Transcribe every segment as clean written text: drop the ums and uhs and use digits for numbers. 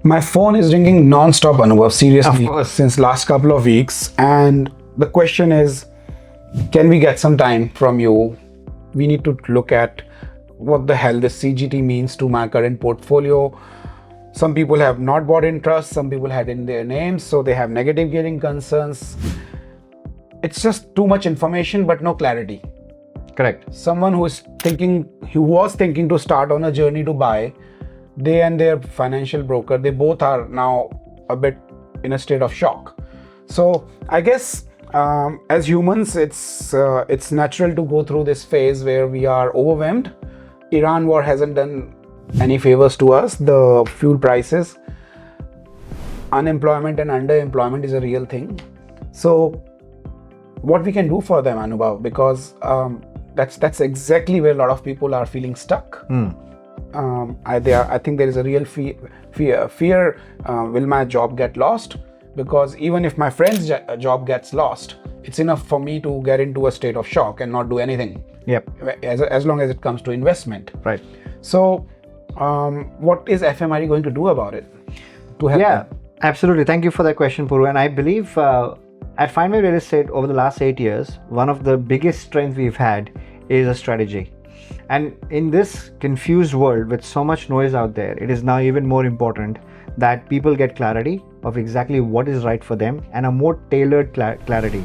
My phone is ringing non-stop, Anubhav, seriously, Of course. since last couple of weeks. And the question is, can we get some time from you? We need to look at what the hell this CGT means to my current portfolio. Some people have not bought in trust, some people had in their names, so they have negative gearing concerns. It's just too much information, but no clarity. Correct. Someone who was thinking to start on a journey to buy, they and their financial broker, they both are now a bit in a state of shock. So I guess as humans, it's natural to go through this phase where we are overwhelmed. Iran war hasn't done any favors to us. The fuel prices, unemployment and underemployment is a real thing. So what we can do for them, Anubhav, because that's exactly where a lot of people are feeling stuck. I think there is a real fear. Will my job get lost? Because even if my friend's job gets lost, it's enough for me to get into a state of shock and not do anything. Yep. As long as it comes to investment. Right. So what is FMRE going to do about it to help them? Absolutely. Thank you for that question, Puru. And I believe at FindMy Real Estate over the last 8 years, one of the biggest strengths we've had is a strategy. And in this confused world with so much noise out there, it is now even more important that people get clarity of exactly what is right for them and a more tailored clarity.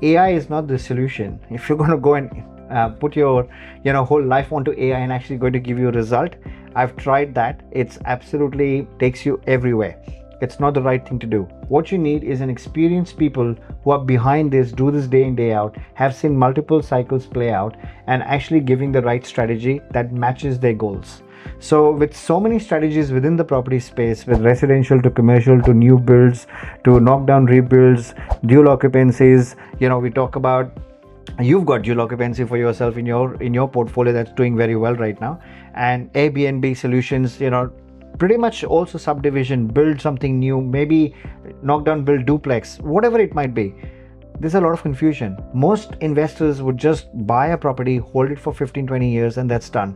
AI is not the solution. If you're going to go and put your whole life onto AI and actually going to give you a result, I've tried that. It's absolutely takes you everywhere. It's not the right thing to do. What you need is an experienced people who are behind this, do this day in, day out, have seen multiple cycles play out, and actually giving the right strategy that matches their goals. So with so many strategies within the property space, with residential to commercial to new builds to knockdown rebuilds, dual occupancies, we talk about you've got dual occupancy for yourself in your portfolio that's doing very well right now, and Airbnb solutions, pretty much also subdivision, build something new, maybe knockdown build duplex, whatever it might be. There's a lot of confusion. Most investors would just buy a property, hold it for 15-20 years, and that's done.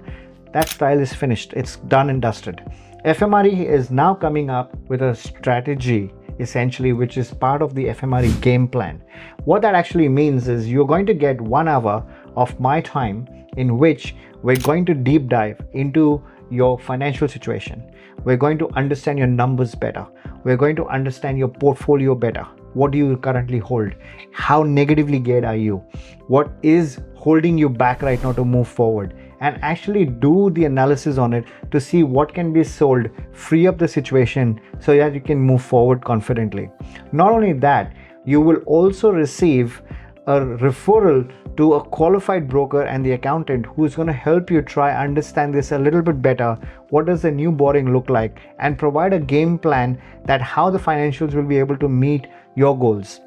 That style is finished. It's done and dusted. FMRE is now coming up with a strategy, essentially, which is part of the FMRE Game Plan. What that actually means is you're going to get 1 hour of my time in which we're going to deep dive into your financial situation. We're going to understand your numbers better. We're going to understand your portfolio better. What do you currently hold? How negatively geared are you? What is holding you back right now to move forward? And actually do the analysis on it to see what can be sold, free up the situation so that you can move forward confidently. Not only that, you will also receive a referral to a qualified broker and the accountant who's going to help you try understand this a little bit better. What does the new borrowing look like, and provide a game plan that how the financials will be able to meet your goals.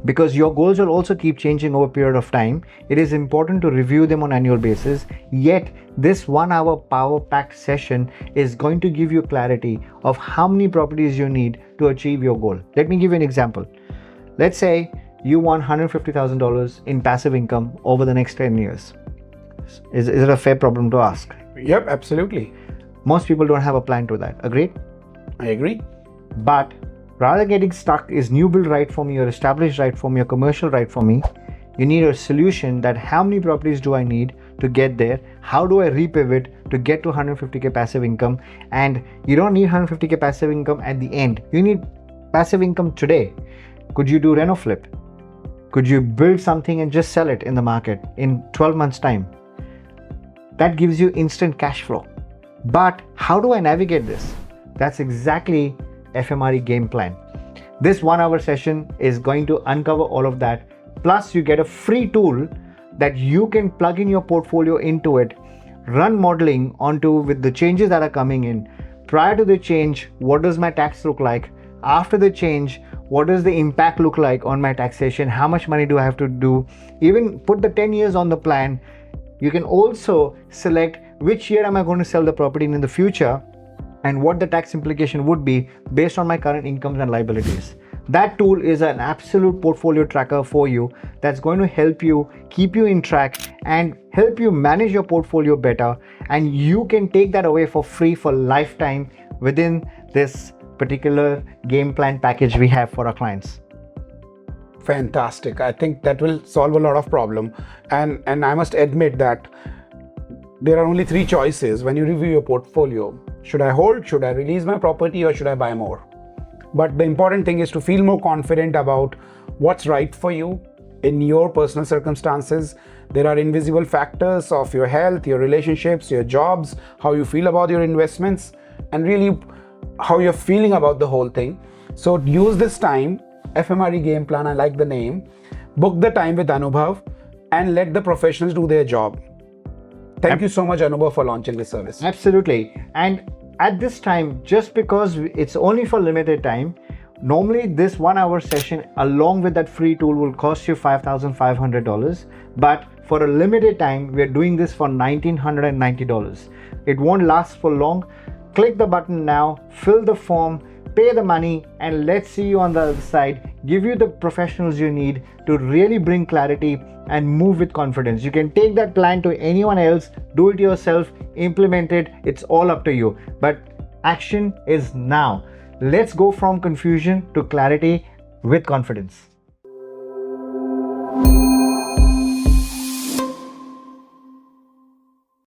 Because your goals will also keep changing over a period of time. It is important to review them on an annual basis. Yet this 1 hour power packed session is going to give you clarity of how many properties you need to achieve your goal. Let me give you an example. Let's say you want $150,000 in passive income over the next 10 years. Is it a fair problem to ask? Yep, absolutely. Most people don't have a plan to that. Agreed? I agree. But rather than getting stuck, is new build right for me or established right for me or commercial right for me? You need a solution that how many properties do I need to get there? How do I repivot to get to 150K passive income? And you don't need 150K passive income at the end. You need passive income today. Could you do reno flip? Could you build something and just sell it in the market in 12 months time? That gives you instant cash flow. But how do I navigate this? That's exactly FMRE Game Plan. This 1 hour session is going to uncover all of that. Plus you get a free tool that you can plug in your portfolio into it, run modeling onto with the changes that are coming in. Prior to the change, what does my tax look like? After the change, what does the impact look like on my taxation? How much money do I have to do? Even put the 10 years on the plan. You can also select which year am I going to sell the property in the future and what the tax implication would be based on my current incomes and liabilities. That tool is an absolute portfolio tracker for you that's going to help you keep you in track and help you manage your portfolio better, and you can take that away for free for lifetime within this particular game plan package we have for our clients. Fantastic. I think that will solve a lot of problem. And I must admit that there are only three choices when you review your portfolio. Should I hold? Should I release my property? Or should I buy more? But the important thing is to feel more confident about what's right for you in your personal circumstances. There are invisible factors of your health, your relationships, your jobs, how you feel about your investments, and really how you're feeling about the whole thing. So use this time, FMRE Game Plan, I like the name. Book the time with Anubhav and let the professionals do their job. Thank you so much, Anubhav, for launching this service. Absolutely. And at this time, just because it's only for limited time, normally this 1 hour session along with that free tool will cost you $5,500. But for a limited time, we're doing this for $1,990. It won't last for long. Click the button now, fill the form, pay the money, and let's see you on the other side. Give you the professionals you need to really bring clarity and move with confidence. You can take that plan to anyone else, do it yourself, implement it. It's all up to you. But action is now. Let's go from confusion to clarity with confidence.